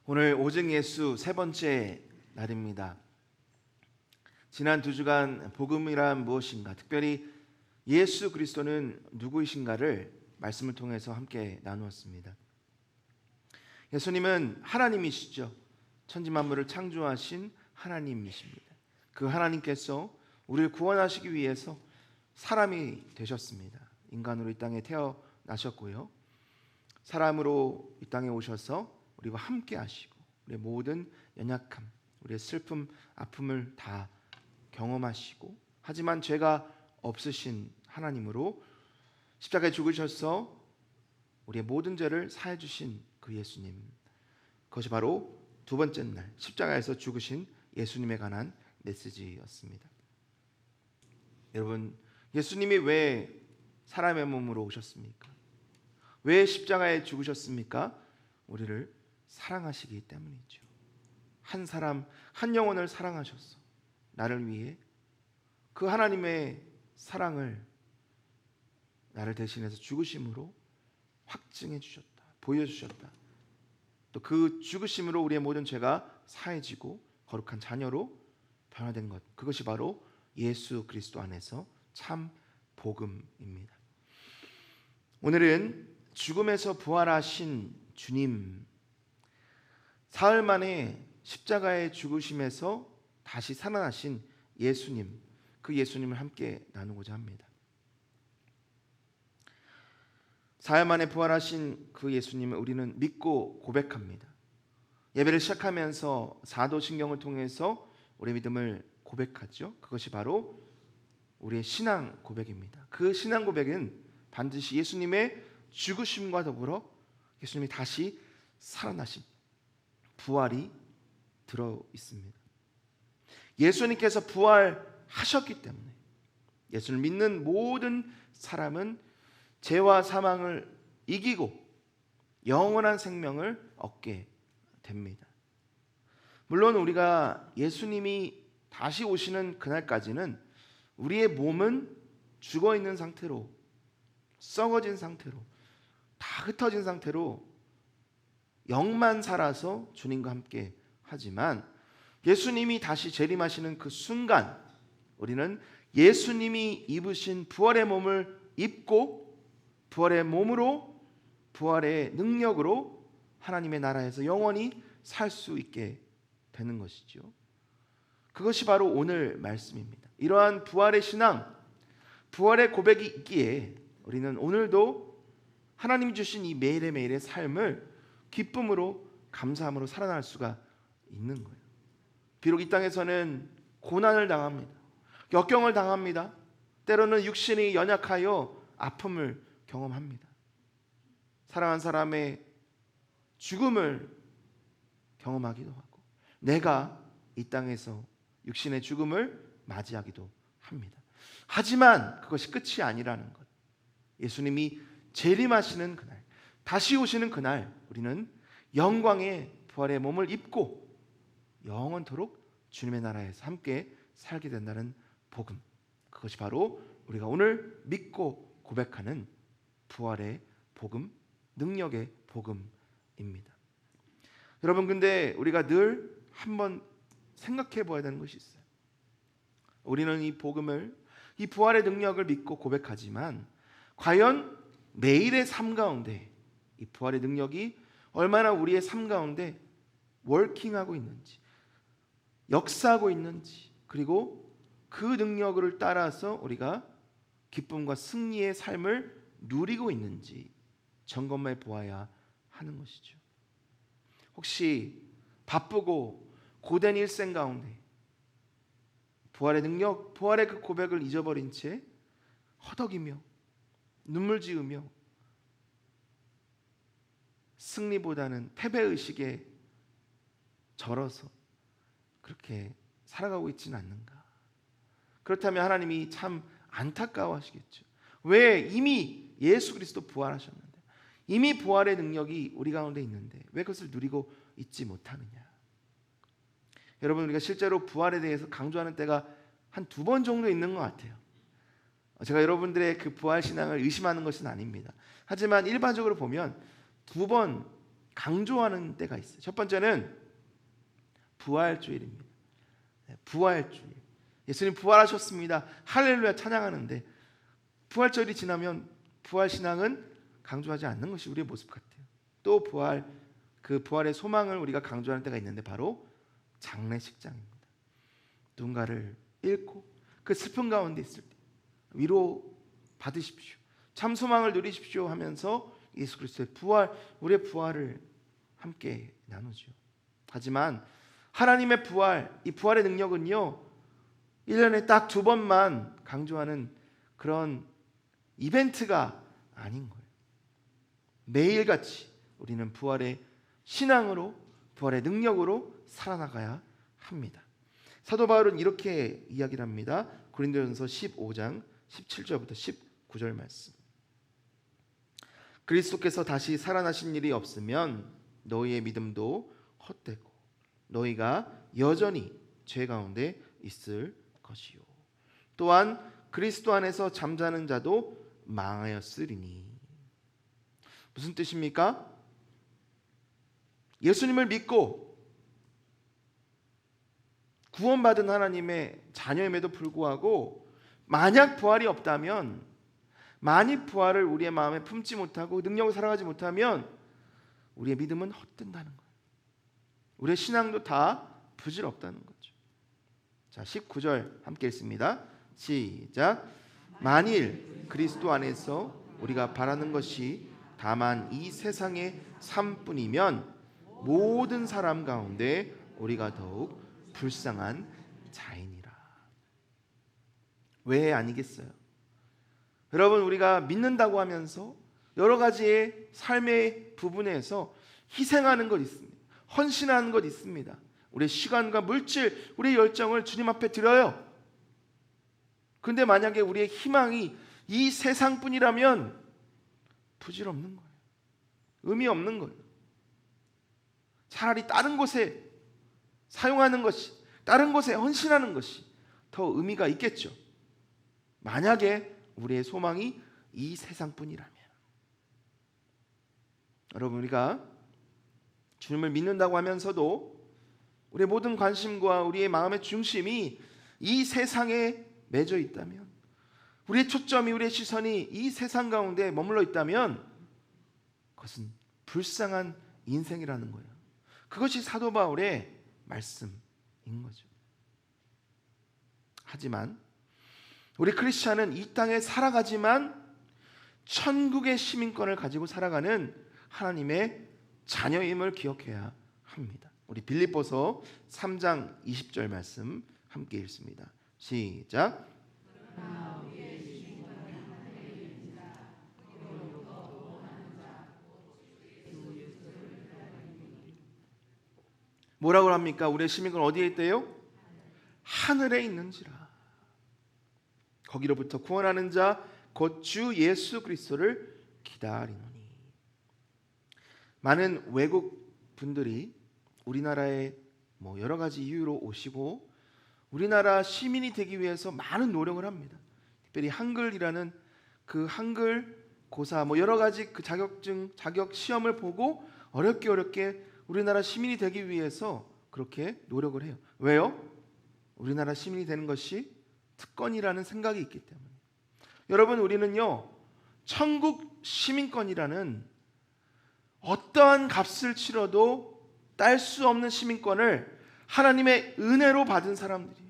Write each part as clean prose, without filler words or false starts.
오늘 오직 예수 세 번째 날입니다. 지난 두 주간 복음이란 무엇인가, 특별히 예수 그리스도는 누구이신가를 말씀을 통해서 함께 나누었습니다. 예수님은 하나님이시죠. 천지만물을 창조하신 하나님이십니다. 그 하나님께서 우리를 구원하시기 위해서 사람이 되셨습니다. 인간으로 이 땅에 태어나셨고요. 사람으로 이 땅에 오셔서 우리와 함께 하시고 우리의 모든 연약함, 우리의 슬픔, 아픔을 다 경험하시고, 하지만 죄가 없으신 하나님으로 십자가에 죽으셔서 우리의 모든 죄를 사해 주신 그 예수님, 그것이 바로 두 번째 날 십자가에서 죽으신 예수님에 관한 메시지였습니다. 여러분, 예수님이 왜 사람의 몸으로 오셨습니까? 왜 십자가에 죽으셨습니까? 우리를 사랑하시기 때문이죠. 한 사람, 한 영혼을 사랑하셔서 나를 위해 그 하나님의 사랑을 나를 대신해서 죽으심으로 확증해 주셨다, 보여주셨다. 또 그 죽으심으로 우리의 모든 죄가 사해지고 거룩한 자녀로 변화된 것, 그것이 바로 예수 그리스도 안에서 참 복음입니다. 오늘은 죽음에서 부활하신 주님, 사흘 만에 십자가의 죽으심에서 다시 살아나신 예수님, 그 예수님을 함께 나누고자 합니다. 사흘 만에 부활하신 그 예수님을 우리는 믿고 고백합니다. 예배를 시작하면서 사도신경을 통해서 우리의 믿음을 고백하죠. 그것이 바로 우리의 신앙 고백입니다. 그 신앙 고백은 반드시 예수님의 죽으심과 더불어 예수님이 다시 살아나신 부활이 들어 있습니다. 예수님께서 부활하셨기 때문에 예수를 믿는 모든 사람은 죄와 사망을 이기고 영원한 생명을 얻게 됩니다. 물론 우리가 예수님이 다시 오시는 그날까지는 우리의 몸은 죽어 있는 상태로, 썩어진 상태로, 다 흩어진 상태로 영만 살아서 주님과 함께 하지만, 예수님이 다시 재림하시는 그 순간 우리는 예수님이 입으신 부활의 몸을 입고 부활의 몸으로, 부활의 능력으로 하나님의 나라에서 영원히 살 수 있게 되는 것이죠. 그것이 바로 오늘 말씀입니다. 이러한 부활의 신앙, 부활의 고백이 있기에 우리는 오늘도 하나님 주신 이 매일의 삶을 기쁨으로, 감사함으로 살아날 수가 있는 거예요. 비록 이 땅에서는 고난을 당합니다. 역경을 당합니다. 때로는 육신이 연약하여 아픔을 경험합니다. 사랑한 사람의 죽음을 경험하기도 하고, 내가 이 땅에서 육신의 죽음을 맞이하기도 합니다. 하지만 그것이 끝이 아니라는 것, 예수님이 재림하시는 그날, 다시 오시는 그날 우리는 영광의 부활의 몸을 입고 영원토록 주님의 나라에서 함께 살게 된다는 복음, 그것이 바로 우리가 오늘 믿고 고백하는 부활의 복음, 능력의 복음입니다. 여러분, 근데 우리가 늘 한번 생각해 보아야 되는 것이 있어요. 우리는 이 복음을, 이 부활의 능력을 믿고 고백하지만 과연 매일의 삶 가운데 이 부활의 능력이 얼마나 우리의 삶 가운데 워킹하고 있는지, 역사하고 있는지, 그리고 그 능력을 따라서 우리가 기쁨과 승리의 삶을 누리고 있는지 점검해 보아야 하는 것이죠. 혹시 바쁘고 고된 일생 가운데 부활의 능력, 부활의 그 고백을 잊어버린 채 허덕이며 눈물 지으며 승리보다는 패배의식에 절어서 그렇게 살아가고 있지는 않는가? 그렇다면 하나님이 참 안타까워하시겠죠. 왜? 이미 예수 그리스도 부활하셨는데, 이미 부활의 능력이 우리 가운데 있는데 왜 그것을 누리고 있지 못하느냐? 여러분, 우리가 실제로 부활에 대해서 강조하는 때가 한 2번 정도 있는 것 같아요. 제가 여러분들의 그 부활 신앙을 의심하는 것은 아닙니다. 하지만 일반적으로 보면 2번 강조하는 때가 있어요. 첫 번째는 부활주일입니다. 부활주일. 예수님 부활하셨습니다. 할렐루야 찬양하는데 부활절이 지나면 부활신앙은 강조하지 않는 것이 우리의 모습 같아요. 또 그 부활의 소망을 우리가 강조하는 때가 있는데 바로 장례식장입니다. 누군가를 잃고 그 슬픔 가운데 있을 때 위로 받으십시오. 참 소망을 누리십시오 하면서 예수 그리스도의 부활, 우리의 부활을 함께 나누죠. 하지만 하나님의 부활, 이 부활의 능력은요 1년에 딱 2번만 강조하는 그런 이벤트가 아닌 거예요. 매일같이 우리는 부활의 신앙으로, 부활의 능력으로 살아나가야 합니다. 사도 바울은 이렇게 이야기를 합니다. 고린도전서 15장 17절부터 19절 말씀. 그리스도께서 다시 살아나신 일이 없으면 너희의 믿음도 헛되고 너희가 여전히 죄 가운데 있을 것이요. 또한 그리스도 안에서 잠자는 자도 망하였으리니. 무슨 뜻입니까? 예수님을 믿고 구원받은 하나님의 자녀임에도 불구하고 만약 부활이 없다면, 만일 부활을 우리의 마음에 품지 못하고 능력을 살아가지 못하면 우리의 믿음은 헛된다는 거예요. 우리의 신앙도 다 부질없다는 거죠. 자, 19절 함께 읽습니다. 시작. 만일 그리스도 안에서 우리가 바라는 것이 다만 이 세상의 삶뿐이면 모든 사람 가운데 우리가 더욱 불쌍한 자이니라. 왜 아니겠어요? 여러분, 우리가 믿는다고 하면서 여러 가지의 삶의 부분에서 희생하는 것 있습니다. 헌신하는 것 있습니다. 우리의 시간과 물질, 우리의 열정을 주님 앞에 드려요. 그런데 만약에 우리의 희망이 이 세상뿐이라면 부질없는 거예요. 의미 없는 거예요. 차라리 다른 곳에 사용하는 것이, 다른 곳에 헌신하는 것이 더 의미가 있겠죠. 만약에 우리의 소망이 이 세상뿐이라면. 여러분, 우리가 주님을 믿는다고 하면서도 우리의 모든 관심과 우리의 마음의 중심이 이 세상에 맺어 있다면, 우리의 초점이, 우리의 시선이 이 세상 가운데 머물러 있다면 그것은 불쌍한 인생이라는 거예요. 그것이 사도 바울의 말씀인 거죠. 하지만 우리 크리스찬은 이 땅에 살아가지만 천국의 시민권을 가지고 살아가는 하나님의 자녀임을 기억해야 합니다. 우리 빌립보서 3장 20절 말씀 함께 읽습니다. 시작. 뭐라고 합니까? 우리의 시민권 어디에 있대요? 하늘에 있는지라. 거기로부터 구원하는 자 곧 주 예수 그리스도를 기다리노니. 많은 외국 분들이 우리나라에 여러 가지 이유로 오시고 우리나라 시민이 되기 위해서 많은 노력을 합니다. 특별히 한글이라는 그 한글 고사 여러 가지 그 자격증, 자격 시험을 보고 어렵게 우리나라 시민이 되기 위해서 그렇게 노력을 해요. 왜요? 우리나라 시민이 되는 것이 특권이라는 생각이 있기 때문에. 여러분, 우리는요 천국 시민권이라는 어떠한 값을 치러도 딸 수 없는 시민권을 하나님의 은혜로 받은 사람들이에요.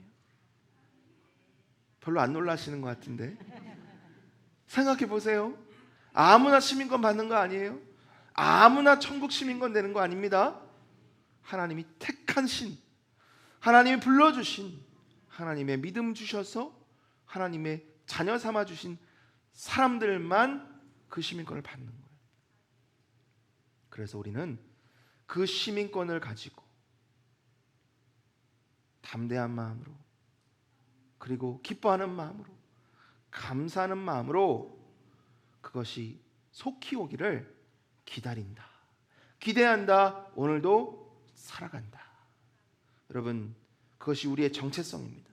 별로 안 놀라시는 것 같은데 생각해 보세요. 아무나 시민권 받는 거 아니에요? 아무나 천국 시민권 되는 거 아닙니다. 하나님이 택한 신, 하나님이 불러주신, 하나님의 믿음 주셔서 하나님의 자녀 삼아 주신 사람들만 그 시민권을 받는 거예요. 그래서 우리는 그 시민권을 가지고 담대한 마음으로, 그리고 기뻐하는 마음으로, 감사하는 마음으로 그것이 속히 오기를 기다린다, 기대한다, 오늘도 살아간다. 여러분, 그것이 우리의 정체성입니다.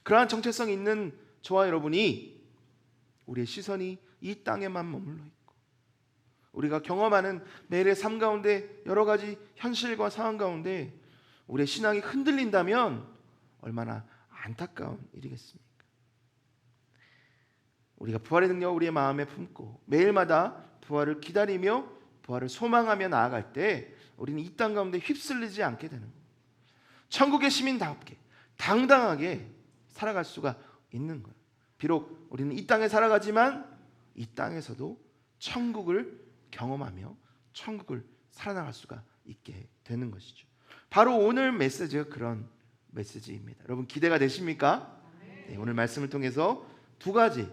그러한 정체성이 있는 저와 여러분이 우리의 시선이 이 땅에만 머물러 있고 우리가 경험하는 매일의 삶 가운데 여러 가지 현실과 상황 가운데 우리의 신앙이 흔들린다면 얼마나 안타까운 일이겠습니까? 우리가 부활의 능력을 우리의 마음에 품고 매일마다 부활을 기다리며 부활을 소망하며 나아갈 때 우리는 이 땅 가운데 휩쓸리지 않게 되는 거예요. 천국의 시민답게 당당하게 살아갈 수가 있는 거예요. 비록 우리는 이 땅에 살아가지만 이 땅에서도 천국을 경험하며 천국을 살아나갈 수가 있게 되는 것이죠. 바로 오늘 메시지가 그런 메시지입니다. 여러분 기대가 되십니까? 네, 오늘 말씀을 통해서 두 가지,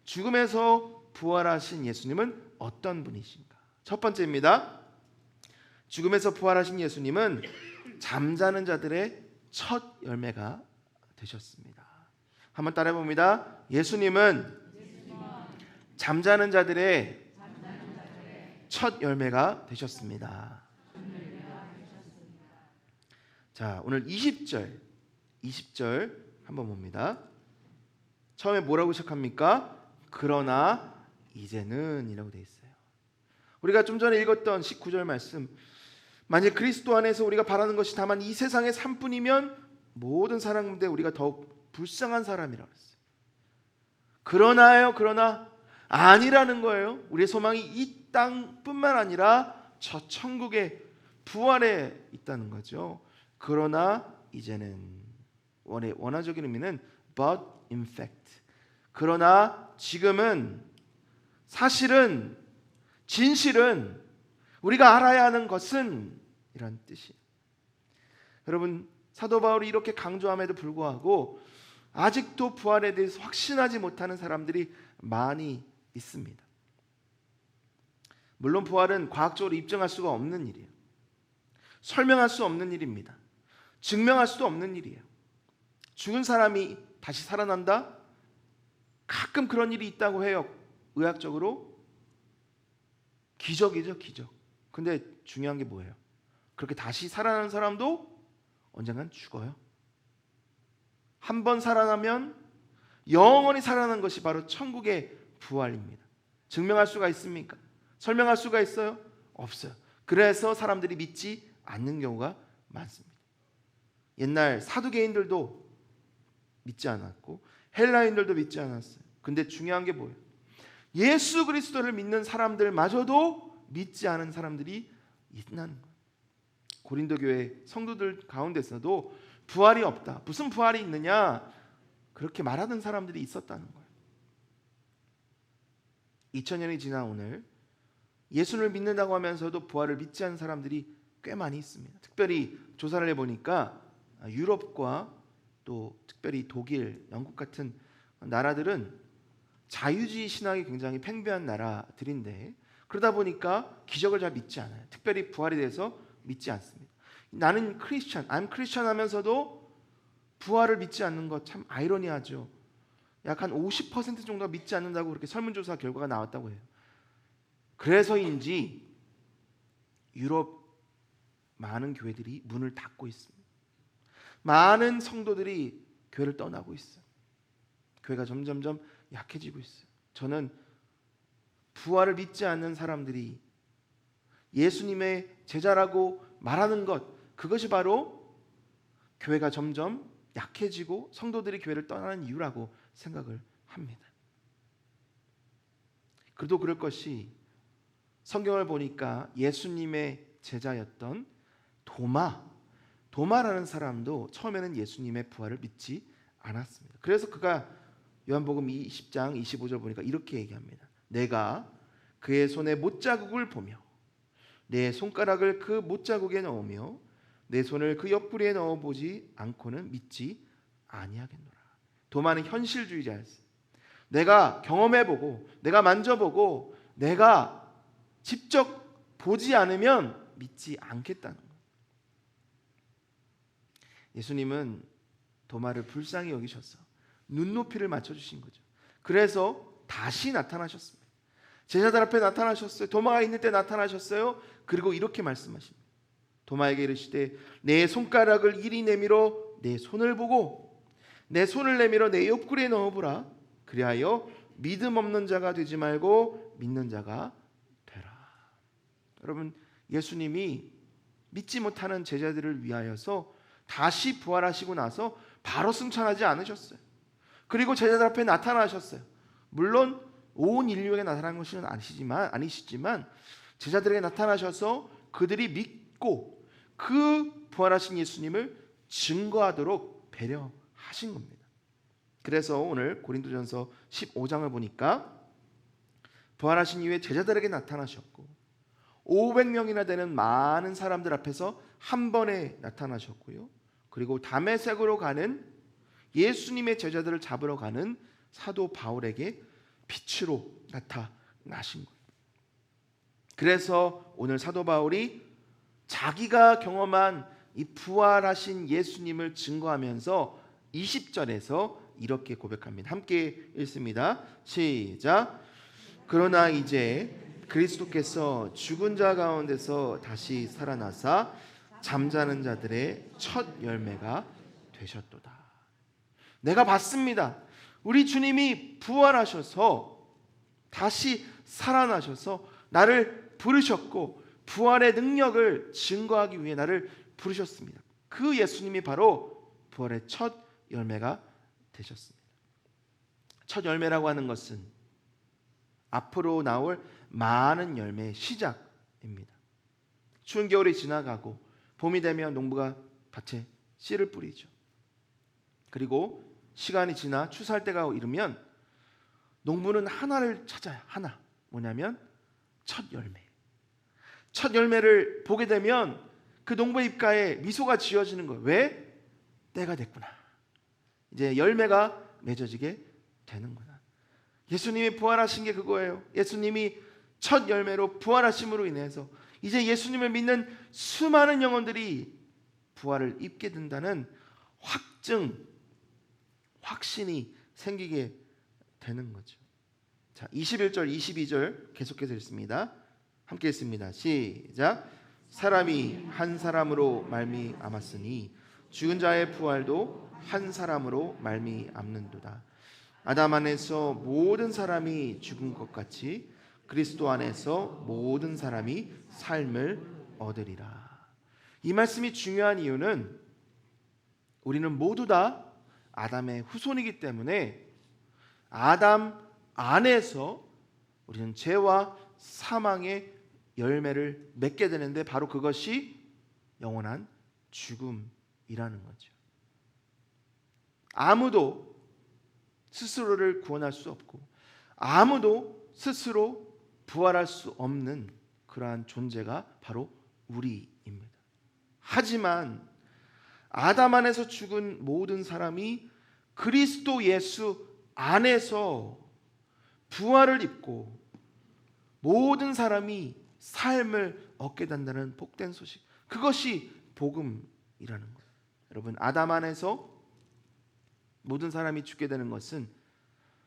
죽음에서 부활하신 예수님은 어떤 분이신가? 첫 번째입니다. 죽음에서 부활하신 예수님은 잠자는 자들의 첫 열매가 되셨습니다. 한번 따라해 봅니다. 예수님은 잠자는 자들의 첫 열매가 되셨습니다. 자, 오늘 20절 한번 봅니다. 처음에 뭐라고 시작합니까? 그러나 이제는 이라고 되어 있어요. 우리가 좀 전에 읽었던 19절 말씀, 만약 그리스도 안에서 우리가 바라는 것이 다만 이 세상의 삶뿐이면 모든 사람 가운데 우리가 더욱 불쌍한 사람이라고 했어요. 그러나 아니라는 거예요. 우리의 소망이 이 땅뿐만 아니라 저 천국의 부활에 있다는 거죠. 그러나 이제는 원어적인 의미는 but in fact, 그러나 지금은 사실은 진실은 우리가 알아야 하는 것은 이런 뜻이에요. 여러분 사도 바울이 이렇게 강조함에도 불구하고 아직도 부활에 대해서 확신하지 못하는 사람들이 많이 있습니다. 물론 부활은 과학적으로 입증할 수가 없는 일이에요. 설명할 수 없는 일입니다. 증명할 수도 없는 일이에요. 죽은 사람이 다시 살아난다? 가끔 그런 일이 있다고 해요. 의학적으로 기적이죠, 기적. 근데 중요한 게 뭐예요? 그렇게 다시 살아나는 사람도 언젠간 죽어요. 한 번 살아나면 영원히 살아나는 것이 바로 천국의 부활입니다. 증명할 수가 있습니까? 설명할 수가 있어요? 없어요. 그래서 사람들이 믿지 않는 경우가 많습니다. 옛날 사두개인들도 믿지 않았고 헬라인들도 믿지 않았어요. 근데 중요한 게 뭐예요? 예수 그리스도를 믿는 사람들마저도 믿지 않은 사람들이 있다는 거예요. 고린도 교회 성도들 가운데서도 부활이 없다. 무슨 부활이 있느냐? 그렇게 말하는 사람들이 있었다는 거예요. 2000년이 지난 오늘 예수를 믿는다고 하면서도 부활을 믿지 않는 사람들이 꽤 많이 있습니다. 특별히 조사를 해보니까 유럽과 또 특별히 독일, 영국 같은 나라들은 자유주의 신학이 굉장히 팽배한 나라들인데 그러다 보니까 기적을 잘 믿지 않아요. 특별히 부활에 대해서 믿지 않습니다. 나는 크리스찬, I'm 크리스찬 하면서도 부활을 믿지 않는 것 참 아이러니하죠. 약 한 50% 정도가 믿지 않는다고 그렇게 설문조사 결과가 나왔다고 해요. 그래서인지 유럽 많은 교회들이 문을 닫고 있습니다. 많은 성도들이 교회를 떠나고 있어요. 교회가 점점점 약해지고 있어요. 저는 부활을 믿지 않는 사람들이 예수님의 제자라고 말하는 것, 그것이 바로 교회가 점점 약해지고 성도들이 교회를 떠나는 이유라고 생각을 합니다. 그래도 그럴 것이 성경을 보니까 예수님의 제자였던 도마라는 사람도 처음에는 예수님의 부활을 믿지 않았습니다. 그래서 그가 요한복음 20장 25절 보니까 이렇게 얘기합니다. 내가 그의 손에 못자국을 보며 내 손가락을 그 못자국에 넣으며 내 손을 그 옆구리에 넣어보지 않고는 믿지 아니하겠노라. 도마는 현실주의자였어요. 내가 경험해보고 내가 만져보고 내가 직접 보지 않으면 믿지 않겠다는 거예요. 예수님은 도마를 불쌍히 여기셔서 눈높이를 맞춰주신 거죠. 그래서 다시 나타나셨습니다. 제자들 앞에 나타나셨어요. 도마가 있는 때 나타나셨어요. 그리고 이렇게 말씀하십니다. 도마에게 이르시되 내 손가락을 이리 내밀어 내 손을 보고 내 손을 내밀어 내 옆구리에 넣어보라. 그리하여 믿음 없는 자가 되지 말고 믿는 자가 되라. 여러분, 예수님이 믿지 못하는 제자들을 위하여서 다시 부활하시고 나서 바로 승천하지 않으셨어요. 그리고 제자들 앞에 나타나셨어요. 물론 온 인류에게 나타난 것은 아니시지만 제자들에게 나타나셔서 그들이 믿고 그 부활하신 예수님을 증거하도록 배려하신 겁니다. 그래서 오늘 고린도전서 15장을 보니까 부활하신 이후에 제자들에게 나타나셨고 500명이나 되는 많은 사람들 앞에서 한 번에 나타나셨고요. 그리고 다메섹으로 가는 예수님의 제자들을 잡으러 가는 사도 바울에게 빛으로 나타나신 거예요. 그래서 오늘 사도 바울이 자기가 경험한 이 부활하신 예수님을 증거하면서 20절에서 이렇게 고백합니다. 함께 읽습니다. 시작. 그러나 이제 그리스도께서 죽은 자 가운데서 다시 살아나사 잠자는 자들의 첫 열매가 되셨도다. 내가 봤습니다. 우리 주님이 부활하셔서 다시 살아나셔서 나를 부르셨고 부활의 능력을 증거하기 위해 나를 부르셨습니다. 그 예수님이 바로 부활의 첫 열매가 되셨습니다. 첫 열매라고 하는 것은 앞으로 나올 많은 열매의 시작입니다. 추운 겨울이 지나가고 봄이 되면 농부가 밭에 씨를 뿌리죠. 그리고 시간이 지나 추수할 때가 이르면 농부는 하나를 찾아요. 하나. 뭐냐면 첫 열매. 첫 열매를 보게 되면 그 농부의 입가에 미소가 지어지는 거예요. 왜? 때가 됐구나. 이제 열매가 맺어지게 되는구나. 예수님이 부활하신 게 그거예요. 예수님이 첫 열매로 부활하심으로 인해서 이제 예수님을 믿는 수많은 영혼들이 부활을 입게 된다는 확신이 생기게 되는 거죠. 자, 21절, 22절 계속해서 읽습니다. 함께 읽습니다. 시작. 사람이 한 사람으로 말미암았으니 죽은 자의 부활도 한 사람으로 말미암는도다. 아담 안에서 모든 사람이 죽은 것 같이 그리스도 안에서 모든 사람이 삶을 얻으리라. 이 말씀이 중요한 이유는 우리는 모두 다 아담의 후손이기 때문에 아담 안에서 우리는 죄와 사망의 열매를 맺게 되는데 바로 그것이 영원한 죽음이라는 거죠. 아무도 스스로를 구원할 수 없고 아무도 스스로 부활할 수 없는 그러한 존재가 바로 우리입니다. 하지만 아담 안에서 죽은 모든 사람이 그리스도 예수 안에서 부활을 입고 모든 사람이 삶을 얻게 된다는 복된 소식, 그것이 복음이라는 거예요. 여러분, 아담 안에서 모든 사람이 죽게 되는 것은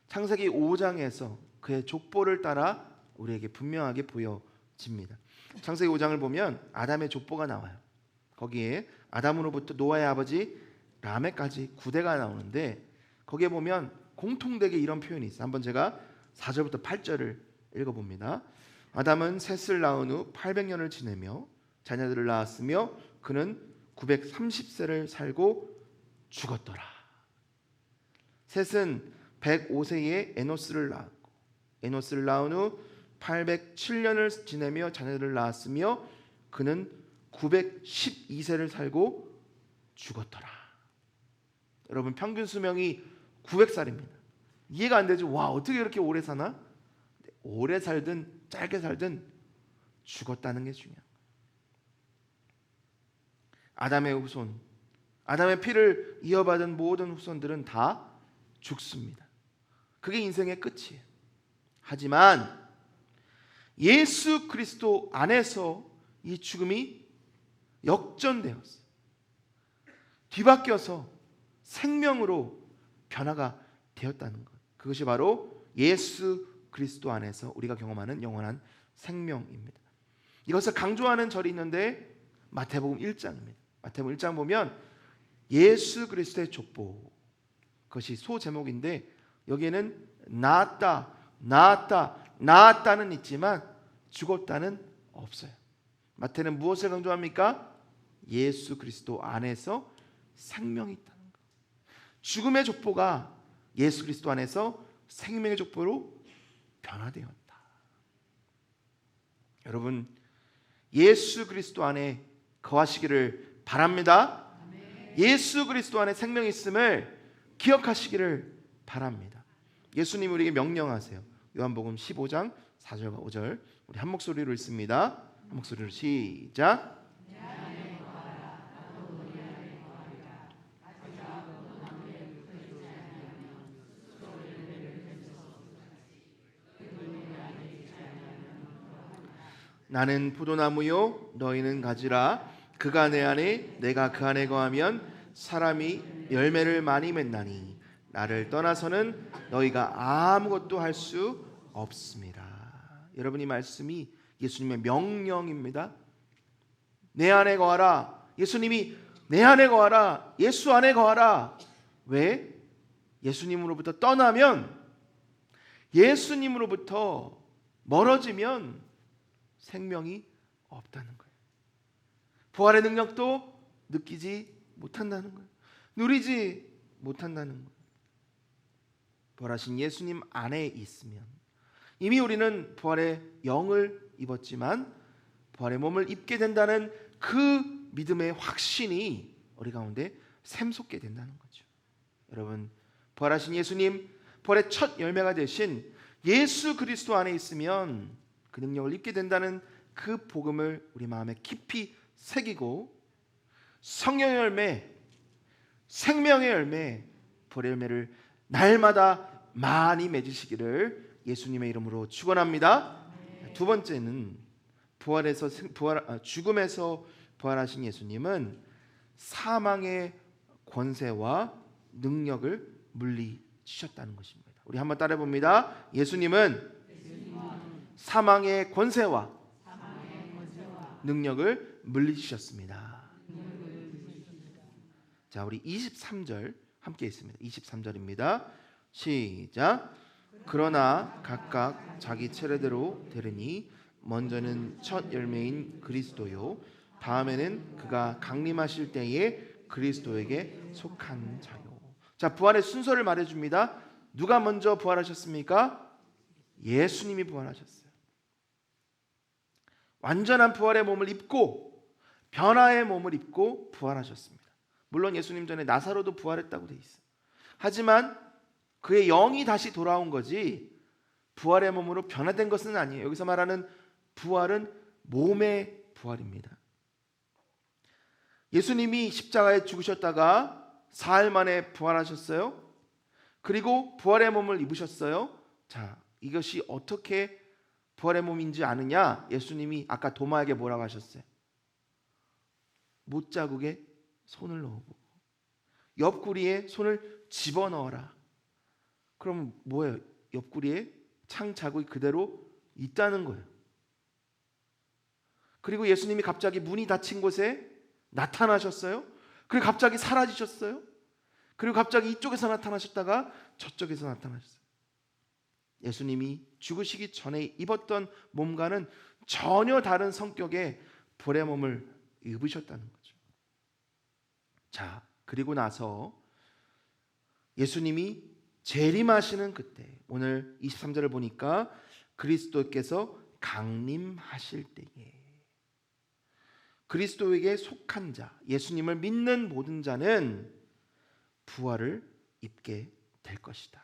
창세기 5장에서 그의 족보를 따라 우리에게 분명하게 보여집니다. 창세기 5장을 보면 아담의 족보가 나와요. 거기에 아담으로부터 노아의 아버지 라멕까지 9대가 나오는데 거기에 보면 공통되게 이런 표현이 있어요. 한번 제가 4절부터 8절을 읽어봅니다. 아담은 셋을 낳은 후 800년을 지내며 자녀들을 낳았으며 그는 930세를 살고 죽었더라. 셋은 105세에 에노스를 낳았고 에노스를 낳은 후 807년을 지내며 자녀들을 낳았으며 그는 912세를 살고 죽었더라. 여러분, 평균 수명이 900살입니다. 이해가 안 되죠? 와, 어떻게 이렇게 오래 사나? 오래 살든 짧게 살든 죽었다는 게 중요한 거예요. 아담의 후손, 아담의 피를 이어받은 모든 후손들은 다 죽습니다. 그게 인생의 끝이에요. 하지만 예수 그리스도 안에서 이 죽음이 역전되었어요. 뒤바뀌어서 생명으로 변화가 되었다는 것. 그것이 바로 예수 그리스도 안에서 우리가 경험하는 영원한 생명입니다. 이것을 강조하는 절이 있는데 마태복음 1장입니다. 마태복음 1장 보면 예수 그리스도의 족보, 그것이 소제목인데 여기에는 나았다는 있지만 죽었다는 없어요. 마태는 무엇을 강조합니까? 예수 그리스도 안에서 생명이 있다는 것. 죽음의 족보가 예수 그리스도 안에서 생명의 족보로 변화되었다. 여러분, 예수 그리스도 안에 거하시기를 바랍니다. 예수 그리스도 안에 생명이 있음을 기억하시기를 바랍니다. 예수님 우리에게 명령하세요. 요한복음 15장 4절과 5절 우리 한 목소리로 읽습니다. 한 목소리로 시작. 나는 포도나무요 너희는 가지라. 그가 내 안에 내가 그 안에 거하면 사람이 열매를 많이 맺나니 나를 떠나서는 너희가 아무것도 할 수 없습니다. 여러분, 이 말씀이 예수님의 명령입니다. 내 안에 거하라. 예수님이 내 안에 거하라. 예수 안에 거하라. 왜? 예수님으로부터 떠나면, 예수님으로부터 멀어지면 생명이 없다는 거예요. 부활의 능력도 느끼지 못한다는 거예요. 누리지 못한다는 거예요. 부활하신 예수님 안에 있으면, 이미 우리는 부활의 영을 입었지만 부활의 몸을 입게 된다는 그 믿음의 확신이 우리 가운데 샘솟게 된다는 거죠. 여러분, 부활하신 예수님, 부활의 첫 열매가 되신 예수 그리스도 안에 있으면 그 능력을 입게 된다는 그 복음을 우리 마음에 깊이 새기고 성령의 열매, 생명의 열매, 부활의 열매를 날마다 많이 맺으시기를 예수님의 이름으로 축원합니다. 두 번째는 죽음에서 부활하신 예수님은 사망의 권세와 능력을 물리치셨다는 것입니다. 우리 한번 따라해 봅니다. 예수님은 사망의 권세와 능력을 물리치셨습니다. 자, 우리 23절 함께 있습니다. 23절입니다. 시작. 그러나 각각 자기 차례대로 되리니 먼저는 첫 열매인 그리스도요, 다음에는 그가 강림하실 때에 그리스도에게 속한 자요. 자, 부활의 순서를 말해줍니다. 누가 먼저 부활하셨습니까? 예수님이 부활하셨어요. 완전한 부활의 몸을 입고 변화의 몸을 입고 부활하셨습니다. 물론 예수님 전에 나사로도 부활했다고 돼 있어요. 하지만 그의 영이 다시 돌아온 거지 부활의 몸으로 변화된 것은 아니에요. 여기서 말하는 부활은 몸의 부활입니다. 예수님이 십자가에 죽으셨다가 사흘 만에 부활하셨어요. 그리고 부활의 몸을 입으셨어요. 자, 이것이 어떻게 부활의 몸인지 아느냐? 예수님이 아까 도마에게 뭐라고 하셨어요? 못자국에 손을 넣어보고 옆구리에 손을 집어넣어라. 그럼 뭐예요? 옆구리에 창 자국이 그대로 있다는 거예요. 그리고 예수님이 갑자기 문이 닫힌 곳에 나타나셨어요. 그리고 갑자기 사라지셨어요. 그리고 갑자기 이쪽에서 나타나셨다가 저쪽에서 나타나셨어요. 예수님이 죽으시기 전에 입었던 몸과는 전혀 다른 성격의 부활의 몸을 입으셨다는 거죠. 자, 그리고 나서 예수님이 재림하시는 그때, 오늘 23절을 보니까 그리스도께서 강림하실 때에 그리스도에게 속한 자, 예수님을 믿는 모든 자는 부활을 입게 될 것이다.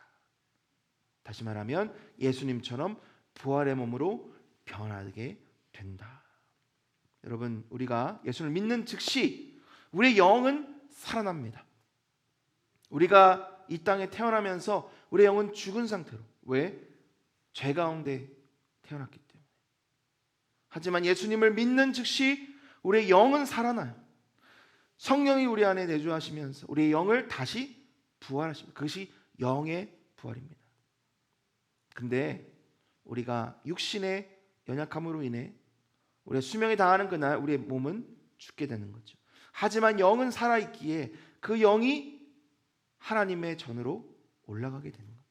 다시 말하면 예수님처럼 부활의 몸으로 변하게 된다. 여러분, 우리가 예수를 믿는 즉시 우리의 영은 살아납니다. 우리가 이 땅에 태어나면서 우리의 영은 죽은 상태로, 왜? 죄 가운데 태어났기 때문에. 하지만 예수님을 믿는 즉시 우리의 영은 살아나요. 성령이 우리 안에 내주하시면서 우리의 영을 다시 부활하십니다. 그것이 영의 부활입니다. 근데 우리가 육신의 연약함으로 인해 우리의 수명이 다하는 그날 우리의 몸은 죽게 되는 거죠. 하지만 영은 살아있기에 그 영이 하나님의 전으로 올라가게 되는 거예요.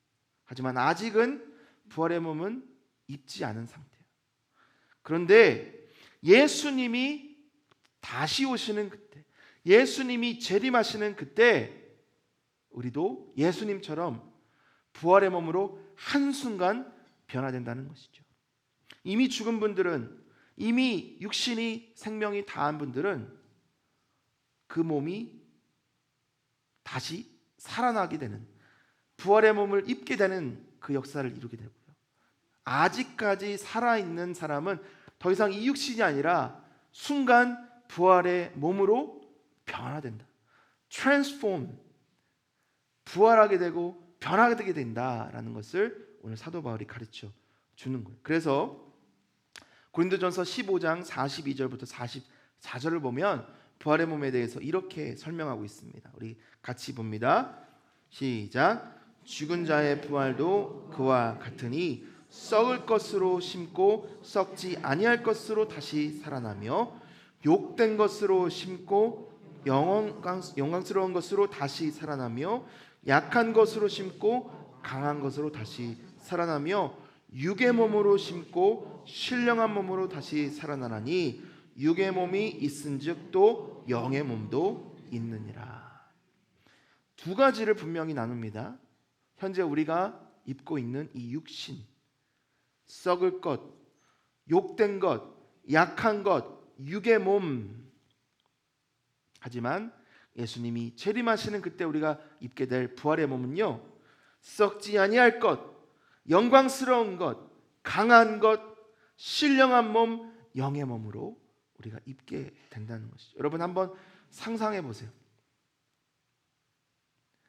하지만 아직은 부활의 몸은 입지 않은 상태예요. 그런데 예수님이 다시 오시는 그때, 예수님이 재림하시는 그때 우리도 예수님처럼 부활의 몸으로 한순간 변화된다는 것이죠. 이미 죽은 분들은, 이미 육신이 생명이 다한 분들은 그 몸이 다시 살아나게 되는, 부활의 몸을 입게 되는 그 역사를 이루게 되고요. 아직까지 살아있는 사람은 더 이상 이 육신이 아니라 순간 부활의 몸으로 변화된다. transform, 부활하게 되고 변하게 되게 된다라는 것을 오늘 사도 바울이 가르쳐 주는 거예요. 그래서 고린도전서 15장 42절부터 44절을 보면 부활의 몸에 대해서 이렇게 설명하고 있습니다. 우리 같이 봅니다. 시작. 죽은 자의 부활도 그와 같으니 썩을 것으로 심고 썩지 아니할 것으로 다시 살아나며 욕된 것으로 심고 영광스러운 것으로 다시 살아나며 약한 것으로 심고 강한 것으로 다시 살아나며 육의 몸으로 심고 신령한 몸으로 다시 살아나나니 육의 몸이 있은즉 또 영의 몸도 있느니라. 두 가지를 분명히 나눕니다. 현재 우리가 입고 있는 이 육신, 썩을 것, 욕된 것, 약한 것, 육의 몸. 하지만 예수님이 재림하시는 그때 우리가 입게 될 부활의 몸은요, 썩지 아니할 것, 영광스러운 것, 강한 것, 신령한 몸, 영의 몸으로 우리가 입게 된다는 것이죠. 여러분 한번 상상해 보세요.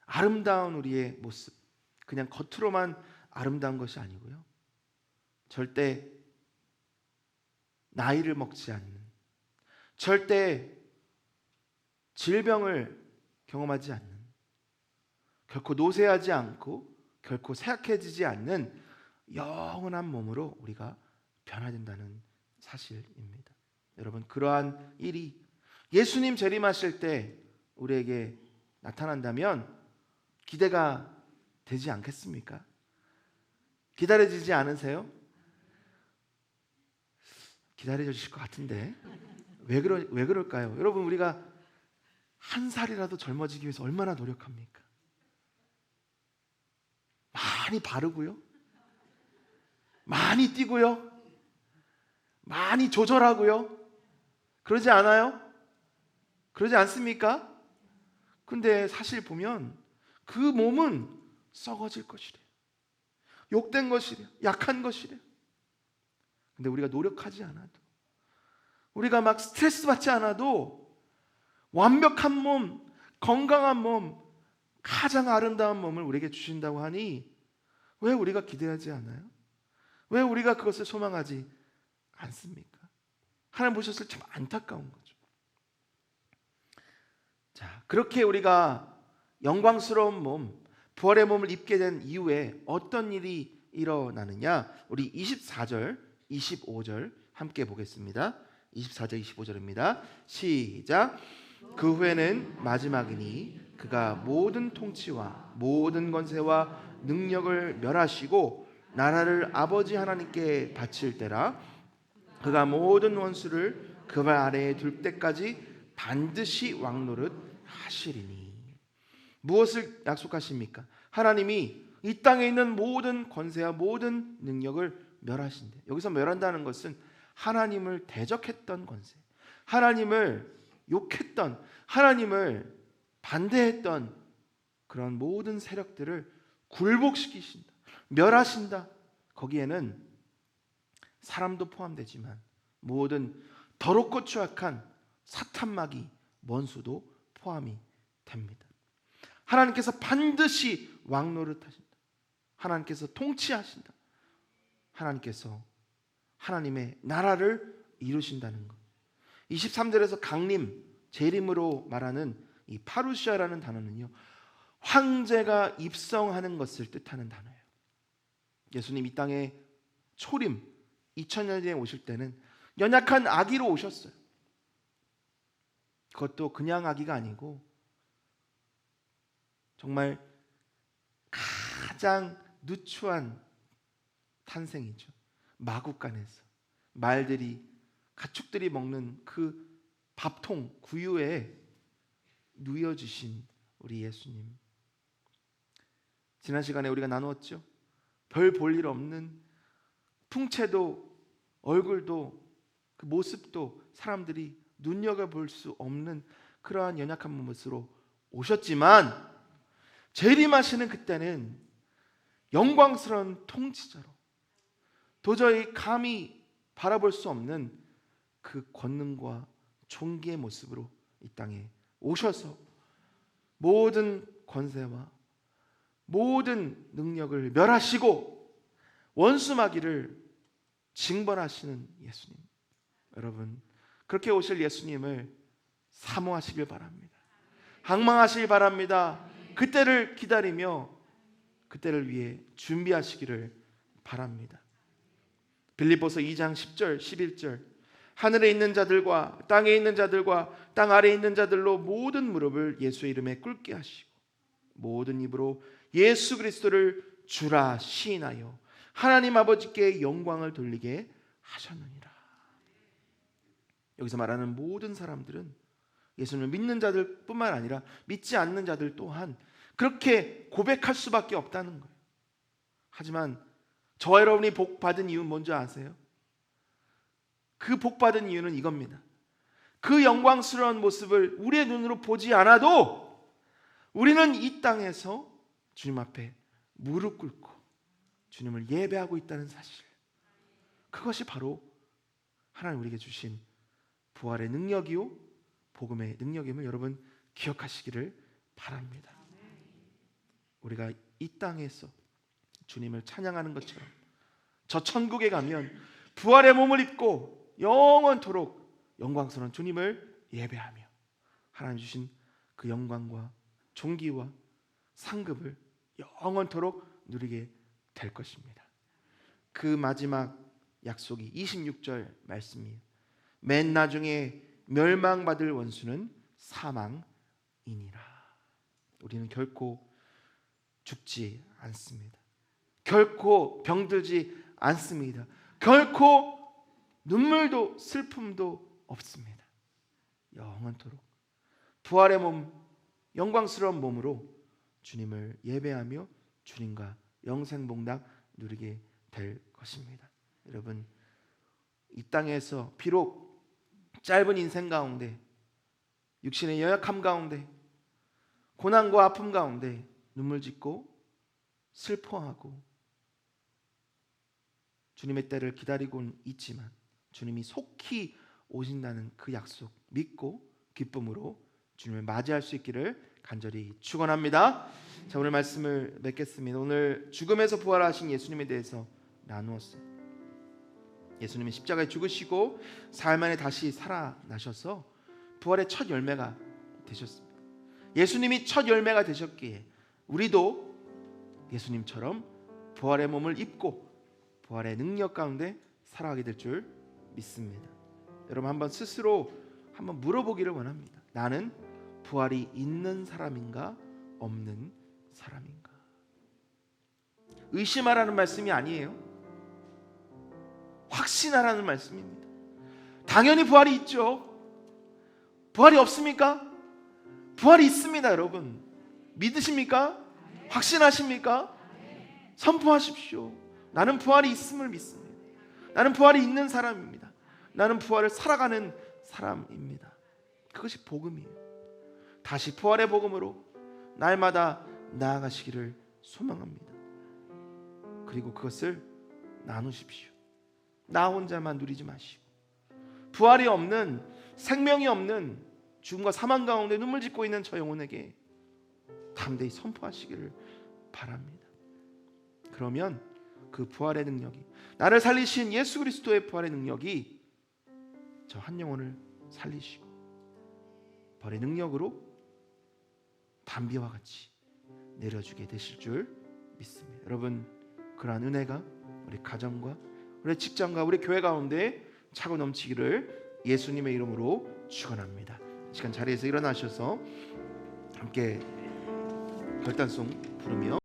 아름다운 우리의 모습, 그냥 겉으로만 아름다운 것이 아니고요, 절대 나이를 먹지 않는, 절대 질병을 경험하지 않는, 결코 노쇠하지 않고 결코 쇠약해지지 않는 영원한 몸으로 우리가 변화된다는 사실입니다. 여러분, 그러한 일이 예수님 재림하실 때 우리에게 나타난다면 기대가 되지 않겠습니까? 기다려지지 않으세요? 기다려주실 것 같은데 왜 그럴까요? 여러분, 우리가 한 살이라도 젊어지기 위해서 얼마나 노력합니까? 많이 바르고요, 많이 뛰고요, 많이 조절하고요. 그러지 않아요? 그러지 않습니까? 근데 사실 보면 그 몸은 썩어질 것이래요. 욕된 것이래요. 약한 것이래요. 근데 우리가 노력하지 않아도, 우리가 막 스트레스 받지 않아도 완벽한 몸, 건강한 몸, 가장 아름다운 몸을 우리에게 주신다고 하니 왜 우리가 기대하지 않아요? 왜 우리가 그것을 소망하지 않습니까? 하나님 보셨을 때 참 안타까운 거죠. 자, 그렇게 우리가 영광스러운 몸, 부활의 몸을 입게 된 이후에 어떤 일이 일어나느냐? 우리 24절, 25절 함께 보겠습니다. 24절, 25절입니다. 시작. 그 후에는 마지막이니 그가 모든 통치와 모든 권세와 능력을 멸하시고 나라를 아버지 하나님께 바칠 때라. 그가 모든 원수를 그 발 아래에 둘 때까지 반드시 왕노릇 하시리니. 무엇을 약속하십니까? 하나님이 이 땅에 있는 모든 권세와 모든 능력을 멸하신대. 여기서 멸한다는 것은 하나님을 대적했던 권세, 하나님을 욕했던, 하나님을 반대했던 그런 모든 세력들을 굴복시키신다, 멸하신다. 거기에는 사람도 포함되지만 모든 더럽고 추악한 사탄마귀, 원수도 포함이 됩니다. 하나님께서 반드시 왕노릇하신다. 하나님께서 통치하신다. 하나님께서 하나님의 나라를 이루신다는 것. 23절에서 강림, 재림으로 말하는 이 파루시아라는 단어는요, 황제가 입성하는 것을 뜻하는 단어예요. 예수님 이 땅에 초림 2000년 전에 오실 때는 연약한 아기로 오셨어요. 그것도 그냥 아기가 아니고 정말 가장 누추한 탄생이죠. 마구간에서 말들이 가축들이 먹는 그 밥통 구유에 누워주신 우리 예수님. 지난 시간에 우리가 나누었죠. 별 볼 일 없는 풍채도 얼굴도 그 모습도 사람들이 눈여겨볼 수 없는 그러한 연약한 모습으로 오셨지만 재림하시는 그때는 영광스러운 통치자로 도저히 감히 바라볼 수 없는 그 권능과 존귀의 모습으로 이 땅에 오셔서 모든 권세와 모든 능력을 멸하시고 원수마귀를 징벌하시는 예수님. 여러분, 그렇게 오실 예수님을 사모하시길 바랍니다. 항망하시길 바랍니다. 그때를 기다리며 그때를 위해 준비하시기를 바랍니다. 빌립보서 2장 10절 11절 하늘에 있는 자들과 땅에 있는 자들과 땅 아래에 있는 자들로 모든 무릎을 예수의 이름에 꿇게 하시고 모든 입으로 예수 그리스도를 주라 시인하여 하나님 아버지께 영광을 돌리게 하셨느니라. 여기서 말하는 모든 사람들은 예수님을 믿는 자들뿐만 아니라 믿지 않는 자들 또한 그렇게 고백할 수밖에 없다는 거예요. 하지만 저와 여러분이 복받은 이유는 뭔지 아세요? 그 복받은 이유는 이겁니다. 그 영광스러운 모습을 우리의 눈으로 보지 않아도 우리는 이 땅에서 주님 앞에 무릎 꿇고 주님을 예배하고 있다는 사실, 그것이 바로 하나님 우리에게 주신 부활의 능력이요 복음의 능력임을 여러분 기억하시기를 바랍니다. 우리가 이 땅에서 주님을 찬양하는 것처럼 저 천국에 가면 부활의 몸을 입고 영원토록 영광스러운 주님을 예배하며 하나님 주신 그 영광과 존귀와 상급을 영원토록 누리게 될 것입니다. 그 마지막 약속이 26절 말씀이에요. 맨 나중에 멸망받을 원수는 사망이니라. 우리는 결코 죽지 않습니다. 결코 병들지 않습니다. 결코 눈물도 슬픔도 없습니다. 영원토록 부활의 몸, 영광스러운 몸으로 주님을 예배하며 주님과 영생복락 누리게 될 것입니다. 여러분, 이 땅에서 비록 짧은 인생 가운데 육신의 연약함 가운데 고난과 아픔 가운데 눈물 짓고 슬퍼하고 주님의 때를 기다리고는 있지만 주님이 속히 오신다는 그 약속 믿고 기쁨으로 주님을 맞이할 수 있기를 간절히 축원합니다. 자, 오늘 말씀을 맺겠습니다. 오늘 죽음에서 부활하신 예수님에 대해서 나누었어요. 예수님이 십자가에 죽으시고 사흘 만에 다시 살아나셔서 부활의 첫 열매가 되셨습니다. 예수님이 첫 열매가 되셨기에 우리도 예수님처럼 부활의 몸을 입고 부활의 능력 가운데 살아가게 될 줄 믿습니다. 여러분 한번 스스로 한번 물어보기를 원합니다. 나는 부활이 있는 사람인가 없는 사람인가? 의심하라는 말씀이 아니에요. 확신하라는 말씀입니다. 당연히 부활이 있죠. 부활이 없습니까? 부활이 있습니다. 여러분 믿으십니까? 확신하십니까? 선포하십시오. 나는 부활이 있음을 믿습니다. 나는 부활이 있는 사람입니다. 나는 부활을 살아가는 사람입니다. 그것이 복음이에요. 다시 부활의 복음으로 날마다 나아가시기를 소망합니다. 그리고 그것을 나누십시오. 나 혼자만 누리지 마시고 부활이 없는, 생명이 없는 죽음과 사망 가운데 눈물 짓고 있는 저 영혼에게 담대히 선포하시기를 바랍니다. 그러면 그 부활의 능력이, 나를 살리신 예수 그리스도의 부활의 능력이 저 한 영혼을 살리시고 부활의 능력으로 담비와 같이 내려주게 되실 줄 믿습니다. 여러분 그러한 은혜가 우리 가정과 우리 직장과 우리 교회 가운데 차고 넘치기를 예수님의 이름으로 축원합니다. 이 시간 자리에서 일어나셔서 함께 결단송 부르며